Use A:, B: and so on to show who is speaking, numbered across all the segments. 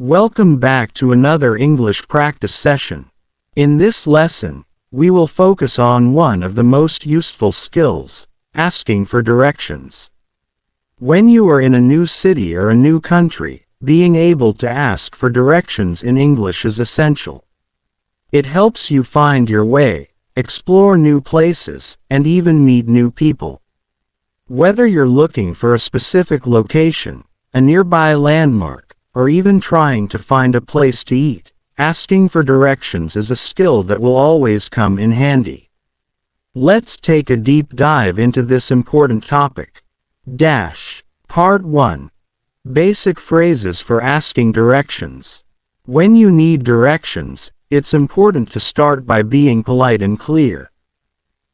A: Welcome back to another English practice session. In this lesson, we will focus on one of the most useful skills, asking for directions. When you are in a new city or a new country, being able to ask for directions in English is essential. It helps you find your way, explore new places, and even meet new people. Whether you're looking for a specific location, a nearby landmark, or even trying to find a place to eat, asking for directions is a skill that will always come in handy. Let's take a deep dive into this important topic. Part 1. Basic phrases for asking directions. When you need directions, it's important to start by being polite and clear.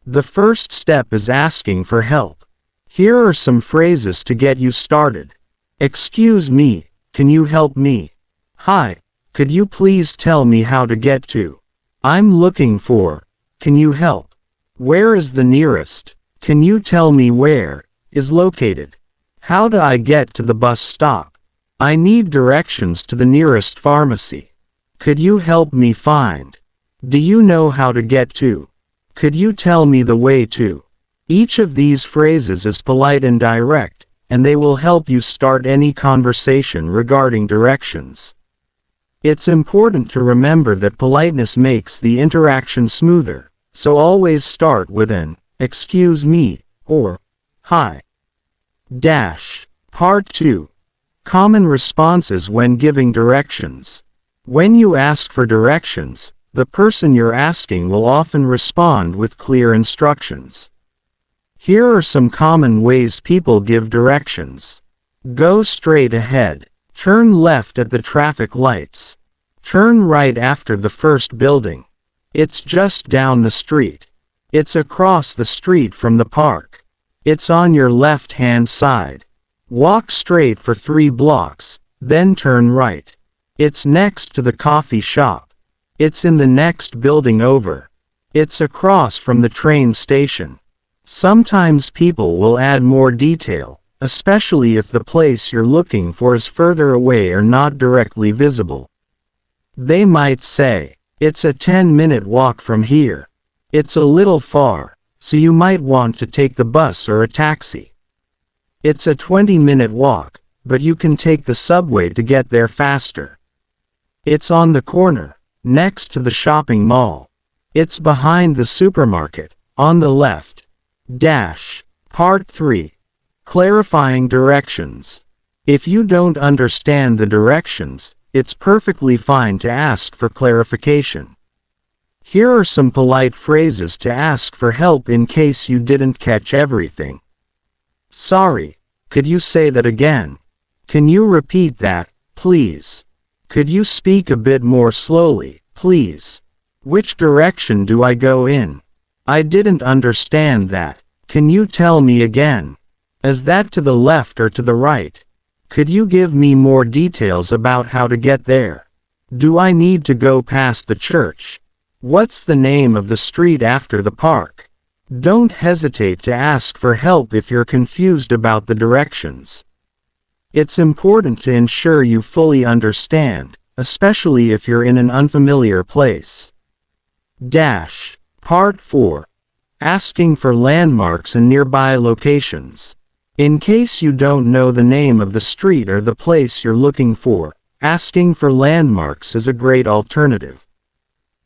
A: The first step is asking for help. Here are some phrases to get you started. Excuse me. Can you help me? Hi, could you please tell me how to get to? I'm looking for. Can you help? Where is the nearest? Can you tell me where is located? How do I get to the bus stop? I need directions to the nearest pharmacy. Could you help me find? Do you know how to get to? Could you tell me the way to? Each of these phrases is polite and direct, and they will help you start any conversation regarding directions. It's important to remember that politeness makes the interaction smoother, so always start with an "excuse me" or "hi." Part 2. Common responses when giving directions. When you ask for directions, the person you're asking will often respond with clear instructions. Here are some common ways people give directions. Go straight ahead. Turn left at the traffic lights. Turn right after the first building. It's just down the street. It's across the street from the park. It's on your left-hand side. Walk straight for 3 blocks, then turn right. It's next to the coffee shop. It's in the next building over. It's across from the train station. Sometimes people will add more detail, especially if the place you're looking for is further away or not directly visible. They might say, it's a 10-minute walk from here. It's a little far, so you might want to take the bus or a taxi. It's a 20-minute walk, but you can take the subway to get there faster. It's on the corner, next to the shopping mall. It's behind the supermarket, on the left. Part 3. Clarifying directions. If you don't understand the directions, it's perfectly fine to ask for clarification. Here are some polite phrases to ask for help in case you didn't catch everything. Sorry, could you say that again? Can you repeat that, please? Could you speak a bit more slowly, please? Which direction do I go in? I didn't understand that. Can you tell me again? Is that to the left or to the right? Could you give me more details about how to get there? Do I need to go past the church? What's the name of the street after the park? Don't hesitate to ask for help if you're confused about the directions. It's important to ensure you fully understand, especially if you're in an unfamiliar place. Part 4. Asking for landmarks and nearby locations. In case you don't know the name of the street or the place you're looking for, asking for landmarks is a great alternative.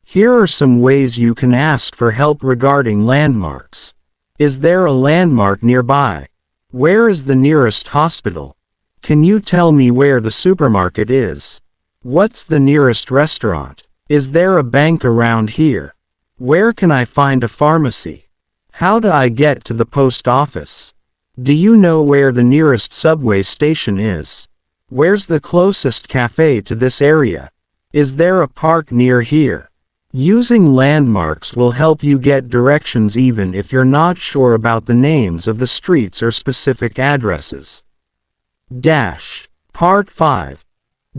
A: Here are some ways you can ask for help regarding landmarks. Is there a landmark nearby? Where is the nearest hospital? Can you tell me where the supermarket is? What's the nearest restaurant? Is there a bank around here? Where can I find a pharmacy? How do I get to the post office? Do you know where the nearest subway station is? Where's the closest cafe to this area? Is there a park near here? Using landmarks will help you get directions even if you're not sure about the names of the streets or specific addresses. Part 5.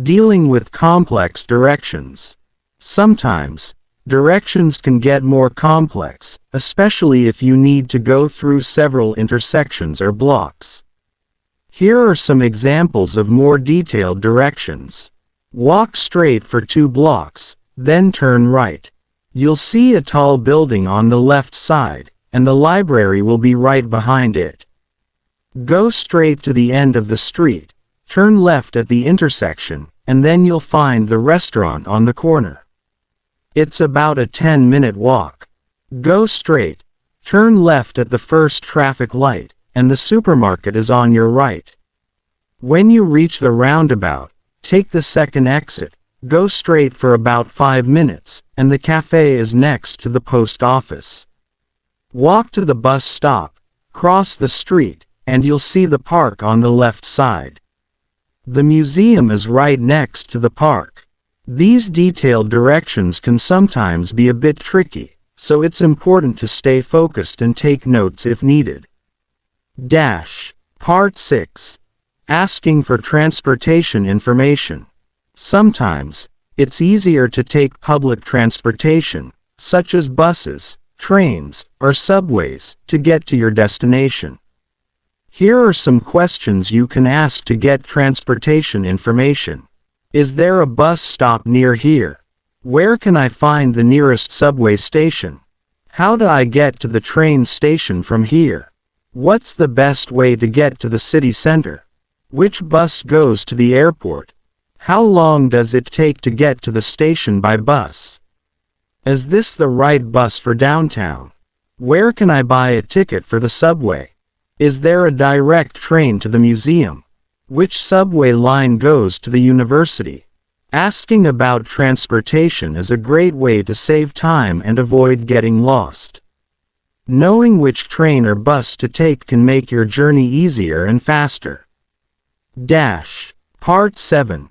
A: Dealing with complex directions. Sometimes, directions can get more complex, especially if you need to go through several intersections or blocks. Here are some examples of more detailed directions. Walk straight for 2 blocks, then turn right. You'll see a tall building on the left side, and the library will be right behind it. Go straight to the end of the street, turn left at the intersection, and then you'll find the restaurant on the corner. It's about a 10-minute walk. Go straight, turn left at the first traffic light, and the supermarket is on your right. When you reach the roundabout, take the second exit, go straight for about 5 minutes, and the cafe is next to the post office. Walk to the bus stop, cross the street, and you'll see the park on the left side. The museum is right next to the park. These detailed directions can sometimes be a bit tricky, so it's important to stay focused and take notes if needed. Part 6. Asking for transportation information. Sometimes, it's easier to take public transportation, such as buses, trains, or subways, to get to your destination. Here are some questions you can ask to get transportation information. Is there a bus stop near here? Where can I find the nearest subway station? How do I get to the train station from here? What's the best way to get to the city center? Which bus goes to the airport? How long does it take to get to the station by bus? Is this the right bus for downtown? Where can I buy a ticket for the subway? Is there a direct train to the museum? Which subway line goes to the university? Asking about transportation is a great way to save time and avoid getting lost. Knowing which train or bus to take can make your journey easier and faster. Part 7.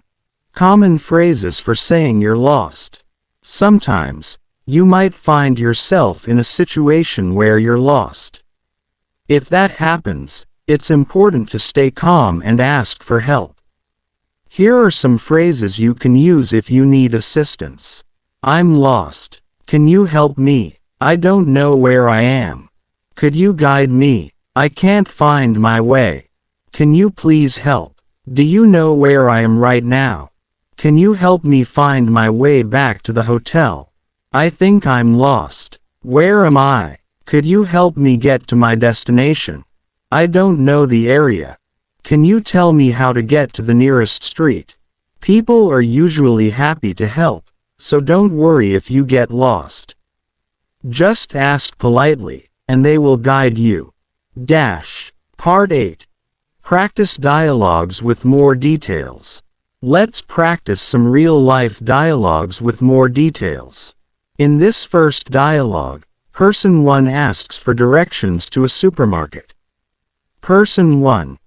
A: Common phrases for saying you're lost. Sometimes, you might find yourself in a situation where you're lost. If that happens, it's important to stay calm and ask for help. Here are some phrases you can use if you need assistance. I'm lost. Can you help me? I don't know where I am. Could you guide me? I can't find my way. Can you please help? Do you know where I am right now? Can you help me find my way back to the hotel? I think I'm lost. Where am I? Could you help me get to my destination? I don't know the area. Can you tell me how to get to the nearest street? People are usually happy to help, so don't worry if you get lost. Just ask politely, and they will guide you. Part 8. Practice dialogues with more details. Let's practice some real-life dialogues with more details. In this first dialogue, Person 1 asks for directions to a supermarket. Person 1.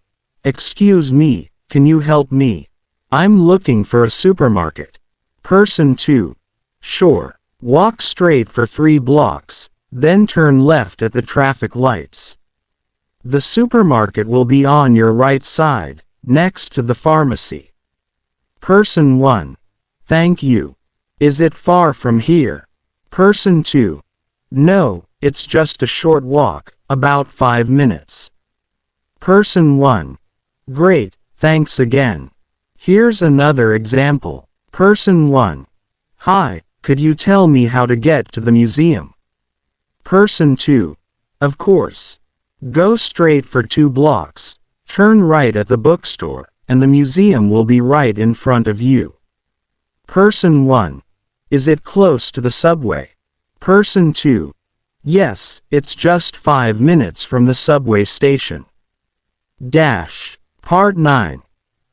A: Excuse me, can you help me? I'm looking for a supermarket. Person 2. Sure. Walk straight for 3 blocks, then turn left at the traffic lights. The supermarket will be on your right side, next to the pharmacy. Person 1. Thank you. Is it far from here? Person 2. No, it's just a short walk, about 5 minutes. Person 1. Great, thanks again. Here's another example. Person 1. Hi, could you tell me how to get to the museum? Person 2. Of course. Go straight for 2 blocks, turn right at the bookstore, and the museum will be right in front of you. Person 1. Is it close to the subway? Person 2. Yes, it's just 5 minutes from the subway station. Part 9.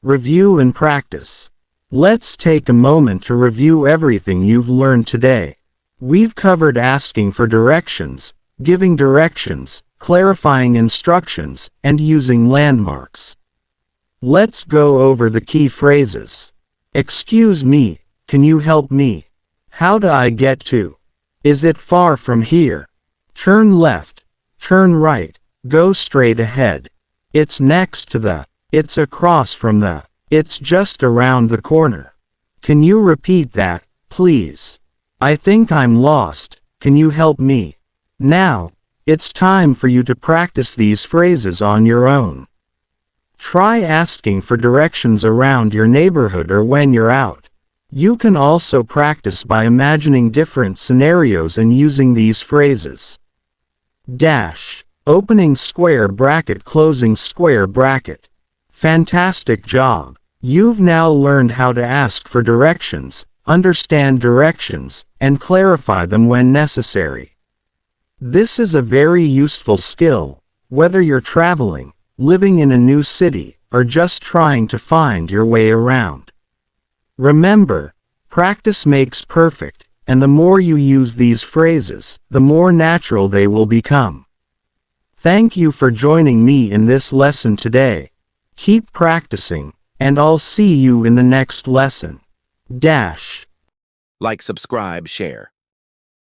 A: Review and practice. Let's take a moment to review everything you've learned today. We've covered asking for directions, giving directions, clarifying instructions, and using landmarks. Let's go over the key phrases. Excuse me, can you help me? How do I get to? Is it far from here? Turn left, turn right, go straight ahead. It's next to the, it's across from the, it's just around the corner. Can you repeat that, please? I think I'm lost, can you help me? Now, it's time for you to practice these phrases on your own. Try asking for directions around your neighborhood or when you're out. You can also practice by imagining different scenarios and using these phrases. Dash. Opening square bracket, closing square bracket. Fantastic job! You've now learned how to ask for directions, understand directions, and clarify them when necessary. This is a very useful skill, whether you're traveling, living in a new city, or just trying to find your way around. Remember, practice makes perfect, and the more you use these phrases, the more natural they will become. Thank you for joining me in this lesson today. Keep practicing, and I'll see you in the next lesson. Dash.
B: Like, subscribe, share.